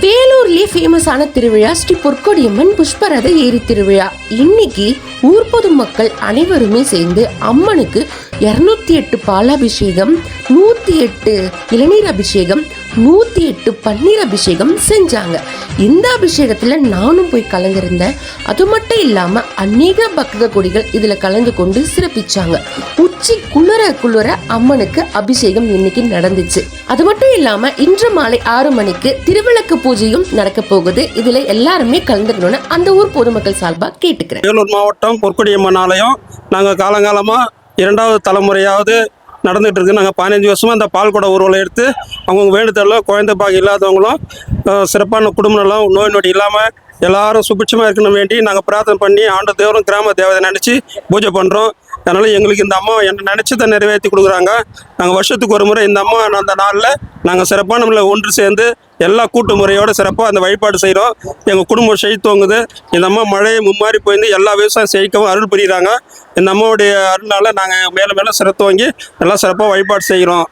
வேலூர்லயே ஃபேமஸான திருவிழா ஸ்ரீ பொற்கொடியம்மன் புஷ்பரத ஏரி திருவிழா. இன்னைக்கு ஊர் பொதுமக்கள் அனைவருமே சேர்ந்து அம்மனுக்கு 208 பாலாபிஷேகம், 108 இளநீர் அபிஷேகம், 108 பன்னீர் அபிஷேகம் செஞ்சாங்க. இந்த அபிஷேகத்துல நானும் போய் கலந்திருந்தேன். அது மட்டும் இல்லாம அநேக பக்த கொடிகள் இதுல கலந்து கொண்டு சிறப்பிச்சாங்க. உச்சி குளிர அம்மனுக்கு அபிஷேகம் இன்னைக்கு நடந்துச்சு. அது மட்டும் இல்லாம இன்று மாலை 6 மணிக்கு திருவிளக்கு பூஜையும் நடக்க போகுது. இதுல எல்லாருமே கலந்துக்கணும்னு அந்த ஊர் பொதுமக்கள் சார்பா கேட்டுக்கிறேன். வேலூர் மாவட்டம் பொற்கொடியம்மன் ஆலயம் நாங்கள் காலங்காலமா 2வது தலைமுறையாவது நடந்துகிட்டு இருக்கு. நாங்கள் 15 வருஷமாக அந்த பால்குட ஊர்வலம் எடுத்து அவங்க வேண்டுதலில் குழந்தை பாகம் இல்லாதவங்களும் சிறப்பான குடும்பம்லாம் நோய் நொடி இல்லாமல் எல்லாரும் சுபிட்சமாக இருக்கணும் வேண்டி நாங்கள் பிரார்த்தனை பண்ணி ஆண்டு தேவரும் கிராம தேவதை நினச்சி பூஜை பண்ணுறோம். அதனால் எங்களுக்கு இந்த அம்மா என்ன நினச்சதை நிறைவேற்றி கொடுக்குறாங்க. நாங்கள் வருஷத்துக்கு ஒரு முறை இந்த அம்மா அந்த நாளில் நாங்கள் சிறப்பான நம்மளை ஒன்று சேர்ந்து எல்லா கூட்டு முறையோடு சிறப்பாக அந்த வழிபாடு செய்கிறோம். எங்கள் குடும்பம் செழித்தோங்குது. இந்த அம்மா மழையை மும்மாறி போயிருந்து எல்லா விவசாயம் செழிக்கவும் அருள் புரியுறாங்க. இந்த அம்மாவுடைய அருளால் நாங்கள் மேலே மேலே சிறத்தோங்கி நல்லா சிறப்பாக வழிபாடு செய்கிறோம்.